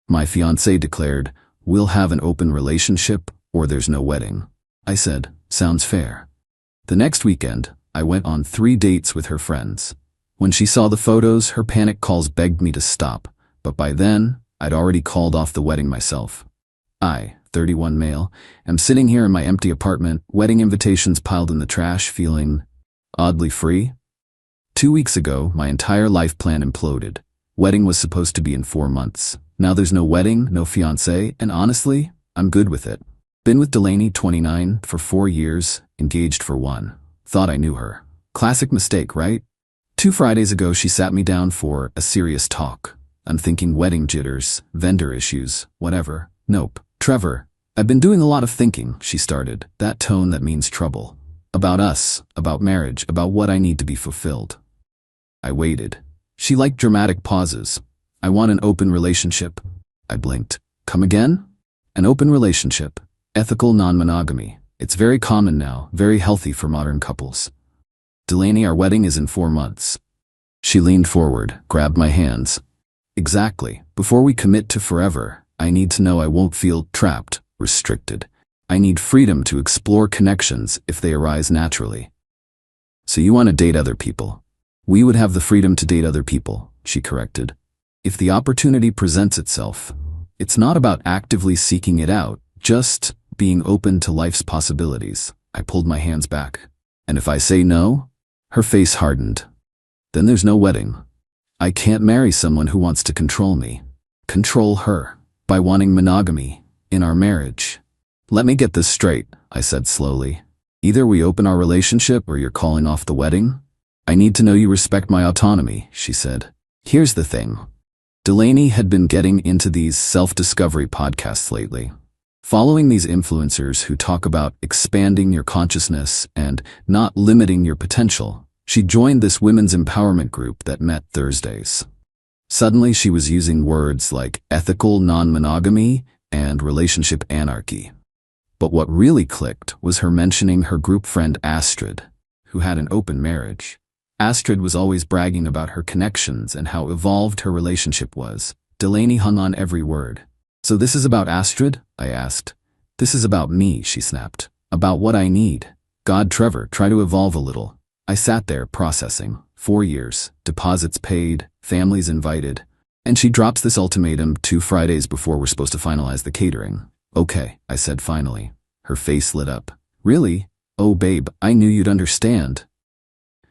My fiancée declared, "We'll have an open relationship or there's no wedding." I said, "Sounds fair." The next weekend, I went on 3 dates with her friends. When she saw the photos, her panic calls begged me to stop, but by then, I'd already called off the wedding myself. I, 31 male, am sitting here in my empty apartment, wedding invitations piled in the trash, feeling oddly free. 2 weeks ago, my entire life plan imploded. Wedding was supposed to be in 4 months. Now there's no wedding, no fiancé, and honestly, I'm good with it. Been with Delaney, 29, for 4 years, engaged for 1. Thought I knew her. Classic mistake, right? 2 Fridays ago, she sat me down for a serious talk. I'm thinking wedding jitters, vendor issues, whatever. Nope. "Trevor, I've been doing a lot of thinking," she started, that tone that means trouble. "About us, about marriage, about what I need to be fulfilled." I waited. She liked dramatic pauses. "I want an open relationship." I blinked. "Come again?" "An open relationship. Ethical non-monogamy. It's very common now, very healthy for modern couples." "Delaney, our wedding is in 4 months." She leaned forward, grabbed my hands. "Exactly. Before we commit to forever, I need to know I won't feel trapped, restricted. I need freedom to explore connections if they arise naturally." "So you want to date other people?" "We would have the freedom to date other people," she corrected. "If the opportunity presents itself. It's not about actively seeking it out, just being open to life's possibilities." I pulled my hands back. "And if I say no?" Her face hardened. "Then there's no wedding. I can't marry someone who wants to control me. Control her. By wanting monogamy in our marriage." "Let me get this straight," I said slowly. "Either we open our relationship or you're calling off the wedding." "I need to know you respect my autonomy," she said. "Here's the thing." Delaney had been getting into these self-discovery podcasts lately. Following these influencers who talk about expanding your consciousness and not limiting your potential, she joined this women's empowerment group that met Thursdays. Suddenly she was using words like ethical non-monogamy and relationship anarchy. But what really clicked was her mentioning her group friend Astrid, who had an open marriage. Astrid was always bragging about her connections and how evolved her relationship was. Delaney hung on every word. "So this is about Astrid?" I asked. "This is about me," she snapped. "About what I need. God, Trevor, try to evolve a little." I sat there processing. 4 years, deposits paid, families invited. And she drops this ultimatum 2 Fridays before we're supposed to finalize the catering. "Okay," I said finally. Her face lit up. "Really? Oh babe, I knew you'd understand."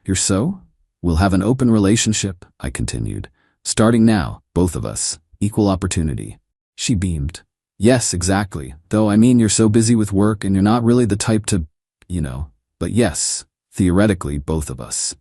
"You're so? We'll have an open relationship," I continued. "Starting now, both of us. Equal opportunity." She beamed. "Yes, exactly. Though I mean you're so busy with work and you're not really the type to, But yes, theoretically, both of us."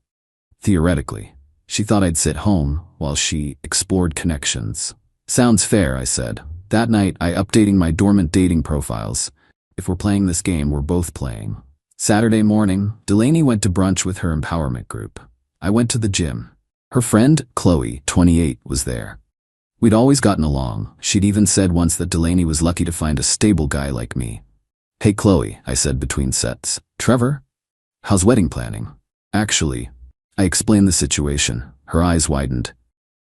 Theoretically. She thought I'd sit home while she explored connections. "Sounds fair," I said. That night, I updating my dormant dating profiles. If we're playing this game, we're both playing. Saturday morning, Delaney went to brunch with her empowerment group. I went to the gym. Her friend, Chloe, 28, was there. We'd always gotten along. She'd even said once that Delaney was lucky to find a stable guy like me. "Hey Chloe," I said between sets. "Trevor? How's wedding planning?" "Actually," I explained the situation. Her eyes widened.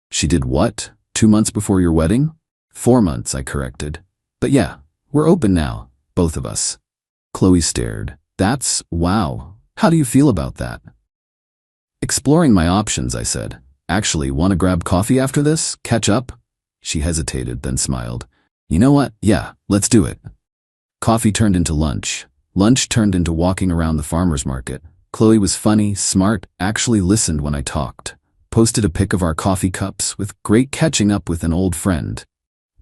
"She did what? 2 months before your wedding?" 4 months, I corrected. "But yeah, we're open now, both of us." Chloe stared. "That's wow. How do you feel about that?" "Exploring my options," I said. "Actually, want to grab coffee after this? Catch up?" She hesitated, then smiled. "You know what? Yeah, let's do it." Coffee turned into lunch. Lunch turned into walking around the farmer's market. Chloe was funny, smart, actually listened when I talked. Posted a pic of our coffee cups with great catching up with an old friend.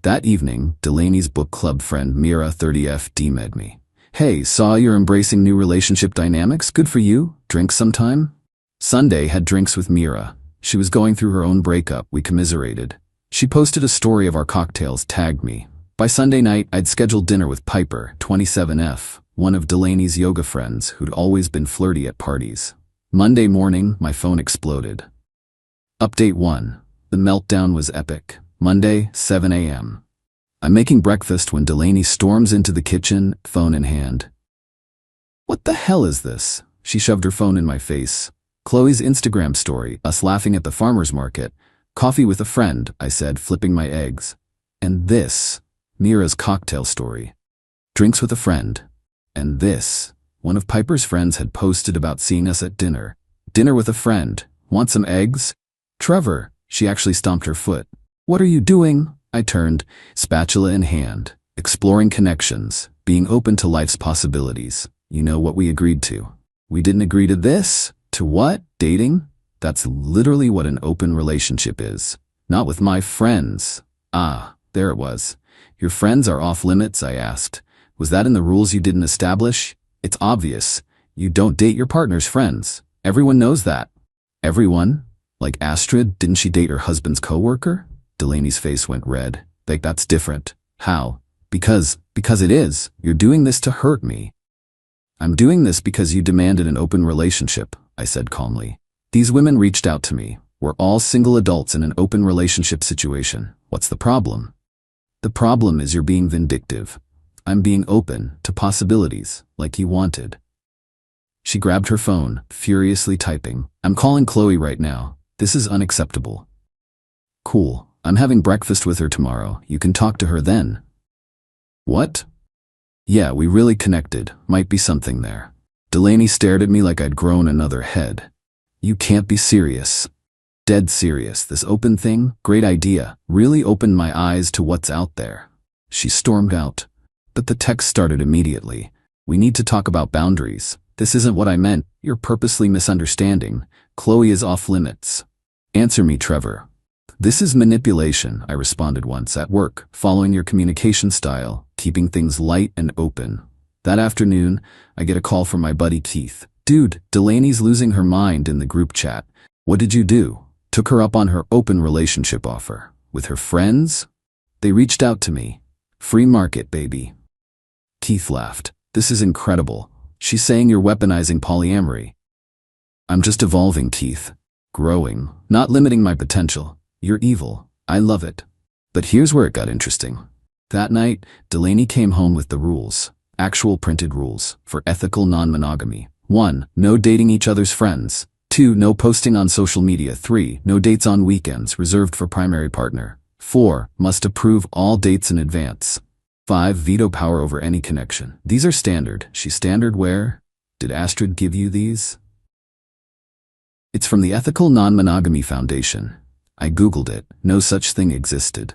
That evening, Delaney's book club friend Mira, 30F, DM'd me. "Hey, saw you're embracing new relationship dynamics. Good for you. Drinks sometime?" Sunday had drinks with Mira. She was going through her own breakup. We commiserated. She posted a story of our cocktails, tagged me. By Sunday night, I'd scheduled dinner with Piper, 27F, one of Delaney's yoga friends who'd always been flirty at parties. Monday morning, my phone exploded. Update 1. The meltdown was epic. Monday, 7 a.m. I'm making breakfast when Delaney storms into the kitchen, phone in hand. "What the hell is this?" She shoved her phone in my face. "Chloe's Instagram story, us laughing at the farmer's market. Coffee with a friend," I said, flipping my eggs. And this, Mira's cocktail story. Drinks with a friend. And this, one of Piper's friends had posted about seeing us at dinner. Dinner with a friend. Want some eggs? Trevor, she actually stomped her foot. What are you doing? I turned, spatula in hand, exploring connections, being open to life's possibilities. You know what we agreed to. We didn't agree to this. To what? Dating? That's literally what an open relationship is. Not with my friends. Ah, there it was. Your friends are off limits, I asked. Was that in the rules you didn't establish? It's obvious. You don't date your partner's friends. Everyone knows that. Everyone? Like Astrid, didn't she date her husband's coworker? Delaney's face went red. Like, that's different. How? Because it is. You're doing this to hurt me. I'm doing this because you demanded an open relationship, I said calmly. These women reached out to me. We're all single adults in an open relationship situation. What's the problem? The problem is you're being vindictive. I'm being open to possibilities, like you wanted. She grabbed her phone, furiously typing. I'm calling Chloe right now. This is unacceptable. Cool. I'm having breakfast with her tomorrow. You can talk to her then. What? Yeah, we really connected. Might be something there. Delaney stared at me like I'd grown another head. You can't be serious. Dead serious. This open thing? Great idea. Really opened my eyes to what's out there. She stormed out. But the text started immediately. We need to talk about boundaries. This isn't what I meant. You're purposely misunderstanding. Chloe is off limits. Answer me, Trevor. This is manipulation, I responded once at work, following your communication style, keeping things light and open. That afternoon, I get a call from my buddy Keith. Dude, Delaney's losing her mind in the group chat. What did you do? Took her up on her open relationship offer. With her friends? They reached out to me. Free market, baby. Keith laughed. This is incredible. She's saying you're weaponizing polyamory. I'm just evolving, Keith. Growing, not limiting my potential. You're evil. I love it. But here's where it got interesting. That night, Delaney came home with the rules. Actual printed rules for ethical non-monogamy. 1. No dating each other's friends. 2. No posting on social media. 3. No dates on weekends, reserved for primary partner. 4. Must approve all dates in advance. 5. Veto power over any connection. These are standard. She's standard where? Did Astrid give you these? It's from the Ethical Non-Monogamy Foundation. I googled it. No such thing existed.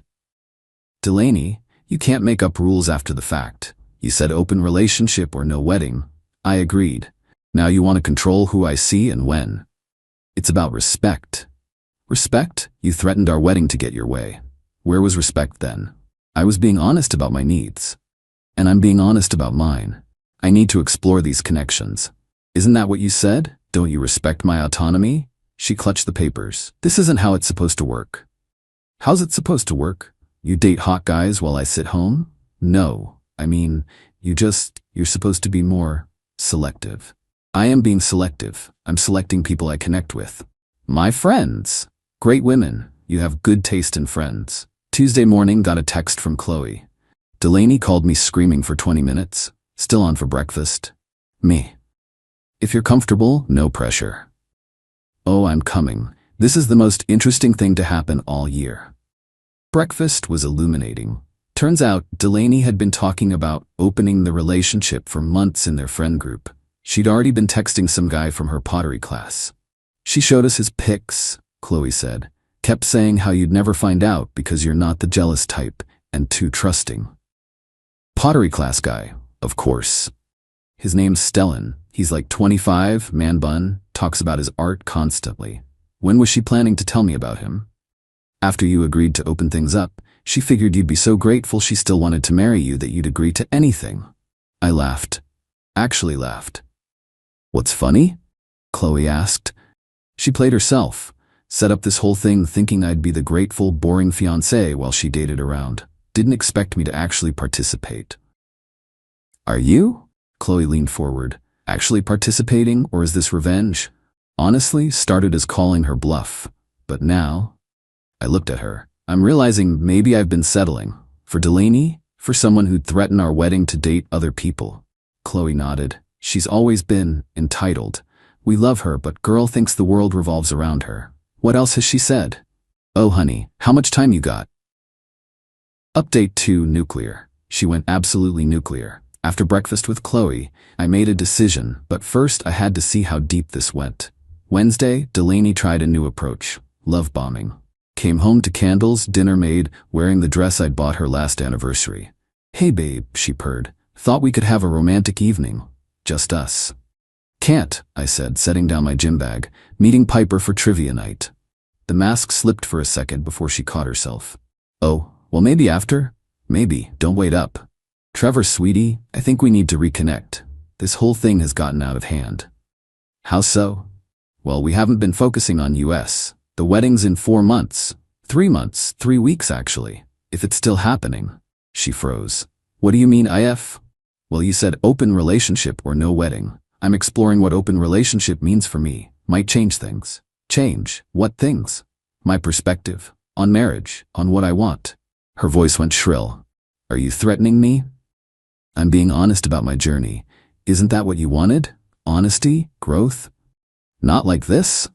Delaney, you can't make up rules after the fact. You said open relationship or no wedding. I agreed. Now you want to control who I see and when. It's about respect. Respect? You threatened our wedding to get your way. Where was respect then? I was being honest about my needs. And I'm being honest about mine. I need to explore these connections. Isn't that what you said? Don't you respect my autonomy? She clutched the papers. This isn't how it's supposed to work. How's it supposed to work? You date hot guys while I sit home? No. I mean, you're supposed to be more selective. I am being selective. I'm selecting people I connect with. My friends. Great women. You have good taste in friends. Tuesday morning, got a text from Chloe. Delaney called me screaming for 20 minutes. Still on for breakfast. Me. If you're comfortable, no pressure. Oh, I'm coming. This is the most interesting thing to happen all year. Breakfast was illuminating. Turns out, Delaney had been talking about opening the relationship for months in their friend group. She'd already been texting some guy from her pottery class. She showed us his pics, Chloe said. Kept saying how you'd never find out because you're not the jealous type and too trusting. Pottery class guy, of course. His name's Stellan. He's like 25, man bun, talks about his art constantly. When was she planning to tell me about him? After you agreed to open things up, she figured you'd be so grateful she still wanted to marry you that you'd agree to anything. I laughed. Actually laughed. What's funny? Chloe asked. She played herself. Set up this whole thing thinking I'd be the grateful, boring fiancé while she dated around. Didn't expect me to actually participate. Are you? Chloe leaned forward. Actually participating, or is this revenge? Honestly, started as calling her bluff. But now, I looked at her. I'm realizing maybe I've been settling. For Delaney? For someone who'd threaten our wedding to date other people. Chloe nodded. She's always been entitled. We love her, but girl thinks the world revolves around her. What else has she said? Oh honey, how much time you got? Update 2 Nuclear. She went absolutely nuclear. After breakfast with Chloe, I made a decision, but first I had to see how deep this went. Wednesday, Delaney tried a new approach. Love bombing. Came home to candles, dinner made, wearing the dress I'd bought her last anniversary. "Hey babe," she purred. "Thought we could have a romantic evening. Just us." "Can't," I said, setting down my gym bag. "Meeting Piper for trivia night." The mask slipped for a second before she caught herself. "Oh, well maybe after?" "Maybe, don't wait up." "Trevor, sweetie, I think we need to reconnect. This whole thing has gotten out of hand." "How so?" "Well, we haven't been focusing on US. The wedding's in 4 months. 3 months, 3 weeks actually. If it's still happening." She froze. "What do you mean, IF?" "Well, you said open relationship or no wedding. I'm exploring what open relationship means for me. Might change things." "Change? What things?" "My perspective. On marriage. On what I want." Her voice went shrill. "Are you threatening me?" "I'm being honest about my journey. Isn't that what you wanted? Honesty? Growth?" "Not like this."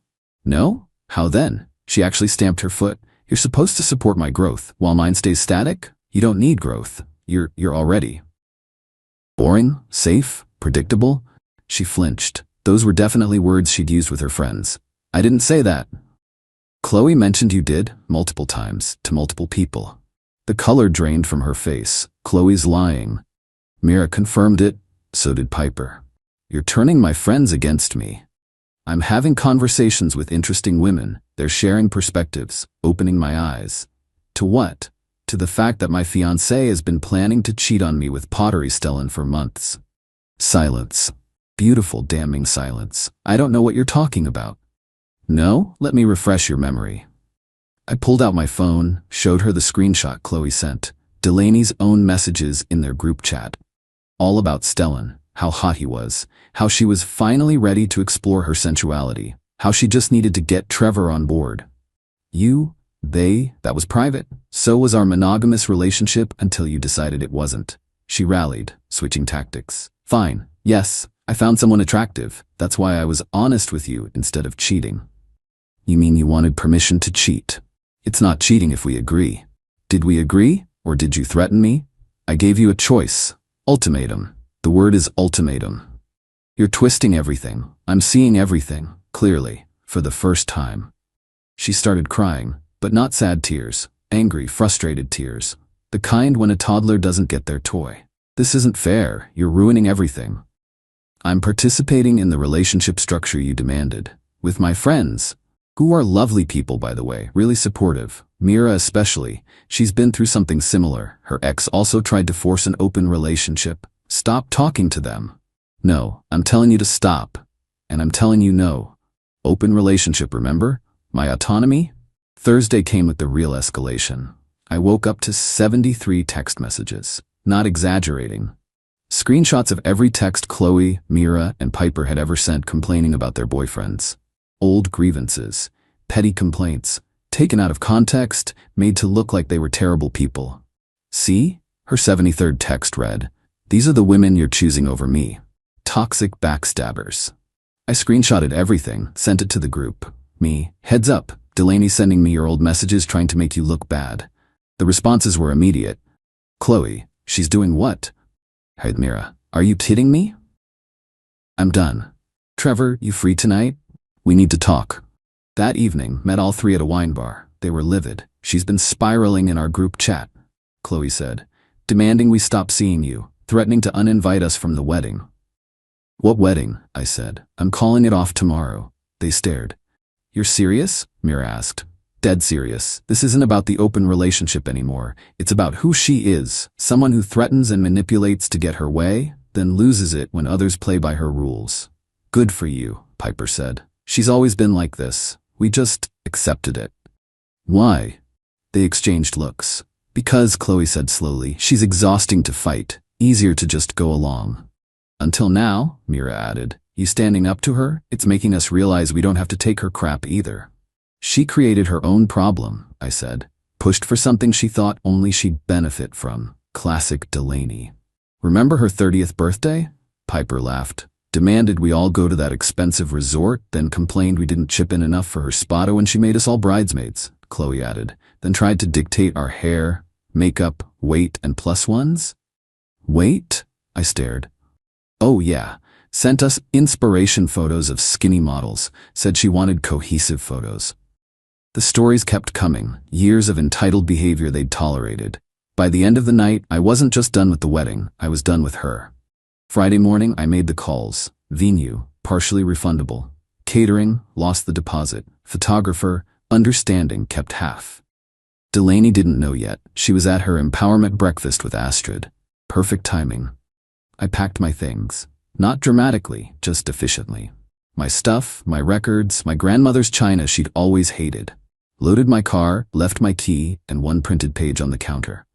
"No? How then?" She actually stamped her foot. "You're supposed to support my growth, while mine stays static? You don't need growth. You're already boring, safe, predictable." She flinched. Those were definitely words she'd used with her friends. "I didn't say that." "Chloe mentioned you did, multiple times, to multiple people." The color drained from her face. "Chloe's lying." Mira confirmed it. So did Piper. "You're turning my friends against me." "I'm having conversations with interesting women. They're sharing perspectives, opening my eyes." "To what?" "To the fact that my fiancé has been planning to cheat on me with pottery Stellan for months." Silence. Beautiful, damning silence. "I don't know what you're talking about." "No? Let me refresh your memory." I pulled out my phone, showed her the screenshot Chloe sent. Delaney's own messages in their group chat. All about Stellan, how hot he was, how she was finally ready to explore her sensuality, how she just needed to get Trevor on board. "You, they, that was private. So was our monogamous relationship until you decided it wasn't." She rallied, switching tactics. "Fine, yes, I found someone attractive. That's why I was honest with you instead of cheating." "You mean you wanted permission to cheat?" "It's not cheating if we agree." "Did we agree, or did you threaten me?" "I gave you a choice. Ultimatum. The word is ultimatum." "You're twisting everything. I'm seeing everything, clearly, for the first time." She started crying, but not sad tears, angry, frustrated tears. The kind when a toddler doesn't get their toy. "This isn't fair. You're ruining everything." "I'm participating in the relationship structure you demanded. With my friends, who are lovely people, by the way, really supportive. Mira especially. She's been through something similar. Her ex also tried to force an open relationship. Stop talking to them." "No, I'm telling you to stop. And I'm telling you no. Open relationship, remember? My autonomy?" Thursday came with the real escalation. I woke up to 73 text messages. Not exaggerating. Screenshots of every text Chloe, Mira, and Piper had ever sent complaining about their boyfriends. Old grievances, petty complaints, taken out of context, made to look like they were terrible people. "See?" Her 73rd text read, "These are the women you're choosing over me. Toxic backstabbers." I screenshotted everything, sent it to the group. Me, "Heads up, Delaney sending me your old messages trying to make you look bad." The responses were immediate. "Chloe, she's doing what?" "Hey Mira, are you kidding me?" "I'm done." "Trevor, you free tonight? We need to talk." That evening, met all three at a wine bar. They were livid. "She's been spiraling in our group chat," Chloe said, "demanding we stop seeing you, threatening to uninvite us from the wedding." "What wedding?" I said. "I'm calling it off tomorrow." They stared. "You're serious?" Mira asked. "Dead serious. This isn't about the open relationship anymore. It's about who she is. Someone who threatens and manipulates to get her way, then loses it when others play by her rules." "Good for you," Piper said. "She's always been like this. We just accepted it." "Why?" They exchanged looks. "Because," Chloe said slowly, "she's exhausting to fight. Easier to just go along." "Until now," Mira added. "You standing up to her, it's making us realize we don't have to take her crap either." "She created her own problem," I said. "Pushed for something she thought only she'd benefit from." Classic Delaney. "Remember her 30th birthday?" Piper laughed. "Demanded we all go to that expensive resort, then complained we didn't chip in enough for her spada when she made us all bridesmaids," Chloe added. "Then tried to dictate our hair, Makeup, weight, and plus ones? Weight? I stared. Oh yeah. Sent us inspiration photos of skinny models. Said she wanted cohesive photos. The stories kept coming, years of entitled behavior they'd tolerated. By the end of the night, I wasn't just done with the wedding, I was done with her. Friday morning, I made the calls. Venue, partially refundable. Catering, lost the deposit. Photographer, understanding, kept half. Delaney didn't know yet. She was at her empowerment breakfast with Astrid. Perfect timing. I packed my things. Not dramatically, just efficiently. My stuff, my records, my grandmother's china she'd always hated. Loaded my car, left my key, and one printed page on the counter.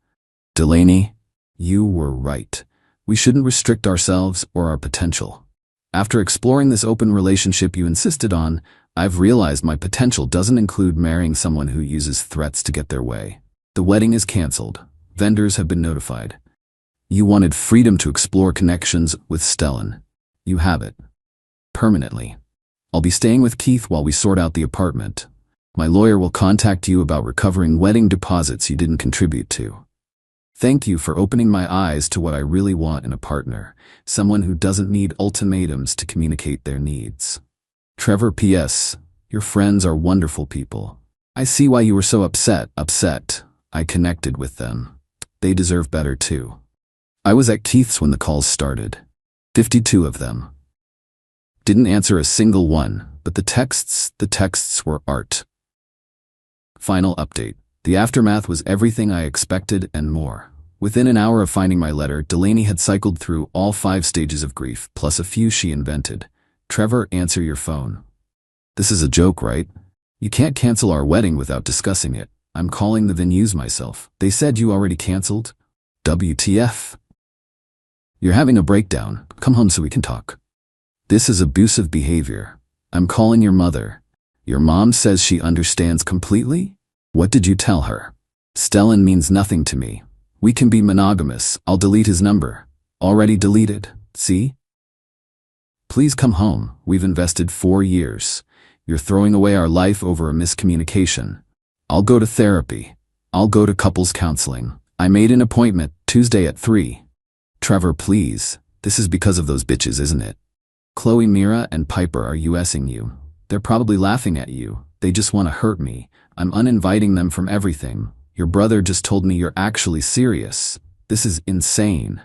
Delaney, you were right. We shouldn't restrict ourselves or our potential. After exploring this open relationship you insisted on, I've realized my potential doesn't include marrying someone who uses threats to get their way. The wedding is canceled. Vendors have been notified. You wanted freedom to explore connections with Stellan. You have it. Permanently. I'll be staying with Keith while we sort out the apartment. My lawyer will contact you about recovering wedding deposits you didn't contribute to. Thank you for opening my eyes to what I really want in a partner, someone who doesn't need ultimatums to communicate their needs. Trevor, P.S. Your friends are wonderful people. I see why you were so upset. I connected with them. They deserve better too. I was at Keith's when the calls started. 52 of them. Didn't answer a single one, but the texts were art. Final update. The aftermath was everything I expected and more. Within an hour of finding my letter, Delaney had cycled through all 5 stages of grief, plus a few she invented. Trevor, answer your phone. This is a joke, right? You can't cancel our wedding without discussing it. I'm calling the venues myself. They said you already canceled? WTF? You're having a breakdown. Come home so we can talk. This is abusive behavior. I'm calling your mother. Your mom says she understands completely? What did you tell her? Stellan means nothing to me. We can be monogamous. I'll delete his number. Already deleted. See? Please come home. We've invested 4 years. You're throwing away our life over a miscommunication. I'll go to therapy. I'll go to couples counseling. I made an appointment Tuesday at 3. Trevor, please. This is because of those bitches, isn't it? Chloe, Mira, and Piper are USing you. They're probably laughing at you. They just want to hurt me. I'm uninviting them from everything. Your brother just told me you're actually serious. This is insane.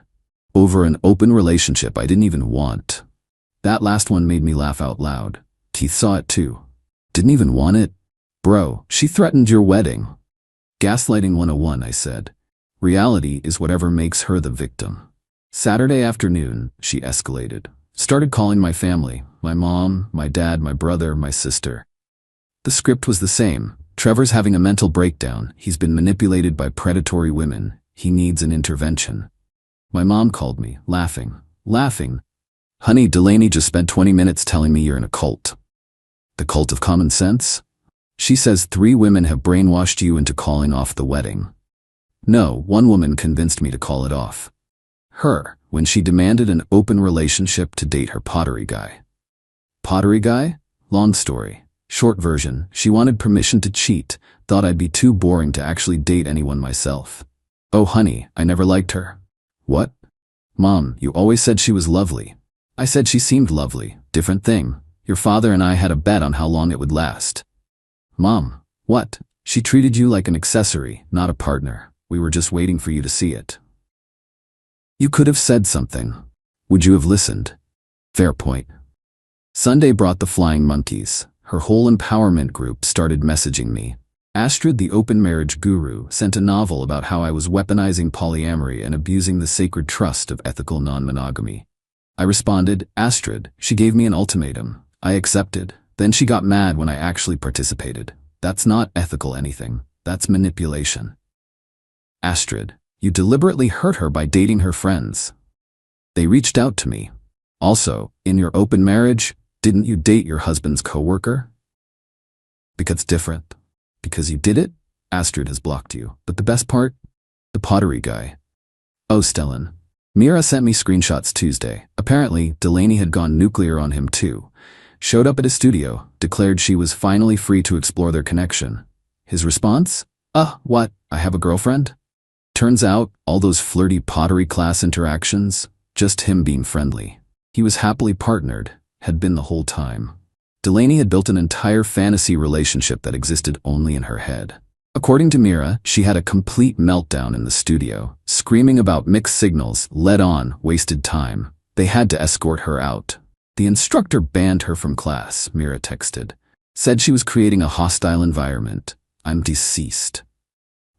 Over an open relationship I didn't even want. That last one made me laugh out loud. Keith saw it too. Didn't even want it? Bro, she threatened your wedding. Gaslighting 101, I said. Reality is whatever makes her the victim. Saturday afternoon, she escalated. Started calling my family. My mom, my dad, my brother, my sister. The script was the same. Trevor's having a mental breakdown. He's been manipulated by predatory women. He needs an intervention. My mom called me, laughing. Honey, Delaney just spent 20 minutes telling me you're in a cult. The cult of common sense? She says 3 women have brainwashed you into calling off the wedding. No, 1 woman convinced me to call it off. Her, when she demanded an open relationship to date her pottery guy. Pottery guy? Long story. Short version, she wanted permission to cheat, thought I'd be too boring to actually date anyone myself. Oh honey, I never liked her. What? Mom, you always said she was lovely. I said she seemed lovely. Different thing. Your father and I had a bet on how long it would last. Mom, what? She treated you like an accessory, not a partner. We were just waiting for you to see it. You could have said something. Would you have listened? Fair point. Sunday brought the flying monkeys. Her whole empowerment group started messaging me. Astrid, the open marriage guru, sent a novel about how I was weaponizing polyamory and abusing the sacred trust of ethical non-monogamy. I responded, Astrid, she gave me an ultimatum. I accepted. Then she got mad when I actually participated. That's not ethical anything. That's manipulation. Astrid, you deliberately hurt her by dating her friends. They reached out to me. Also, in your open marriage, didn't you date your husband's coworker? Because it's different. Because you did it? Astrid has blocked you. But the best part? The pottery guy. Oh, Stellan. Mira sent me screenshots Tuesday. Apparently, Delaney had gone nuclear on him too. Showed up at his studio, declared she was finally free to explore their connection. His response? What? I have a girlfriend? Turns out, all those flirty pottery class interactions, just him being friendly. He was happily partnered, had been the whole time. Delaney had built an entire fantasy relationship that existed only in her head. According to Mira, she had a complete meltdown in the studio, screaming about mixed signals, led on, wasted time. They had to escort her out. The instructor banned her from class, Mira texted. Said she was creating a hostile environment. I'm deceased.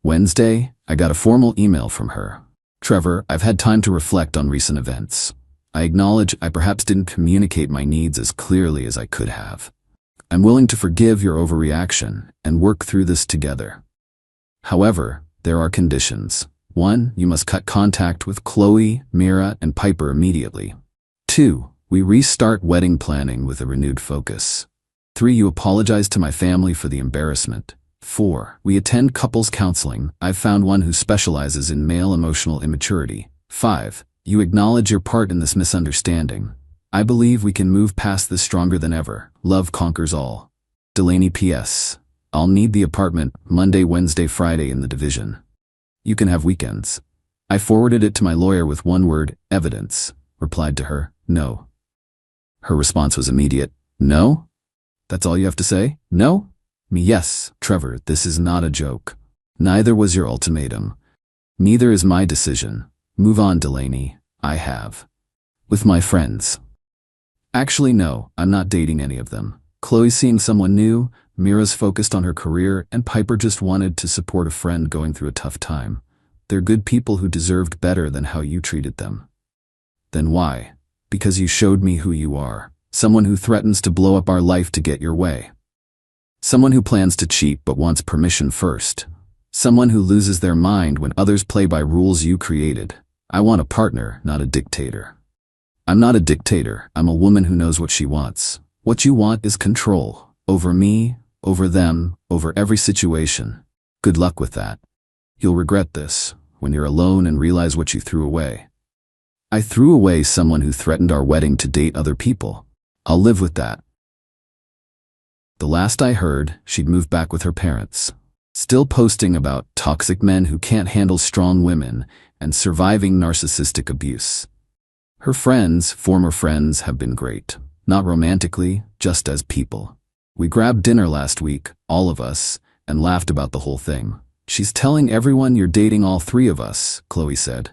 Wednesday, I got a formal email from her. Trevor, I've had time to reflect on recent events. I acknowledge I perhaps didn't communicate my needs as clearly as I could have. I'm willing to forgive your overreaction and work through this together. However, there are conditions. 1. You must cut contact with Chloe, Mira, and Piper immediately. 2. We restart wedding planning with a renewed focus. 3. You apologize to my family for the embarrassment. 4. We attend couples counseling. I've found one who specializes in male emotional immaturity. 5. You acknowledge your part in this misunderstanding. I believe we can move past this stronger than ever. Love conquers all. Delaney P.S. I'll need the apartment Monday, Wednesday, Friday in the division. You can have weekends. I forwarded it to my lawyer with one word, evidence. Replied to her, no. Her response was immediate. No? That's all you have to say? No? Me, yes, Trevor, this is not a joke. Neither was your ultimatum. Neither is my decision. Move on, Delaney. I have. With my friends. Actually, no, I'm not dating any of them. Chloe's seeing someone new, Mira's focused on her career, and Piper just wanted to support a friend going through a tough time. They're good people who deserved better than how you treated them. Then why? Because you showed me who you are. Someone who threatens to blow up our life to get your way. Someone who plans to cheat but wants permission first. Someone who loses their mind when others play by rules you created. I want a partner, not a dictator. I'm not a dictator. I'm a woman who knows what she wants. What you want is control. Over me, over them, over every situation. Good luck with that. You'll regret this when you're alone and realize what you threw away. I threw away someone who threatened our wedding to date other people. I'll live with that. The last I heard, she'd moved back with her parents. Still posting about toxic men who can't handle strong women and surviving narcissistic abuse. Her friends, former friends, have been great. Not romantically, just as people. We grabbed dinner last week, all of us, and laughed about the whole thing. She's telling everyone you're dating all three of us, Chloe said.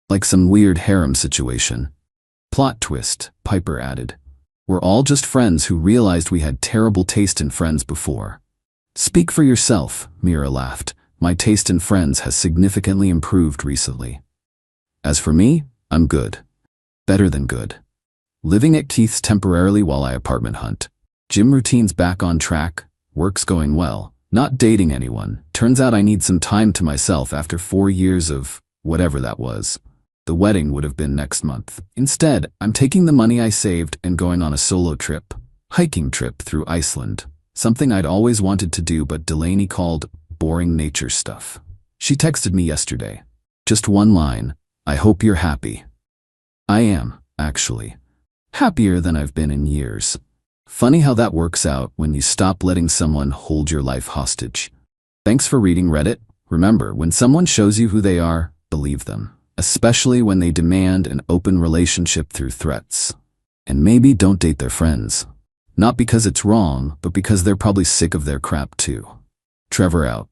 Like some weird harem situation. Plot twist, Piper added. We're all just friends who realized we had terrible taste in friends before. Speak for yourself, Mira laughed. My taste in friends has significantly improved recently. As for me, I'm good. Better than good. Living at Keith's temporarily while I apartment hunt. Gym routine's back on track, work's going well. Not dating anyone. Turns out I need some time to myself after 4 years of whatever that was. The wedding would have been next month. Instead, I'm taking the money I saved and going on a solo trip. Hiking trip through Iceland. Something I'd always wanted to do but Delaney called boring nature stuff. She texted me yesterday. Just one line. I hope you're happy. I am, actually. Happier than I've been in years. Funny how that works out when you stop letting someone hold your life hostage. Thanks for reading Reddit. Remember, when someone shows you who they are, believe them. Especially when they demand an open relationship through threats. And maybe don't date their friends. Not because it's wrong, but because they're probably sick of their crap too. Trevor out.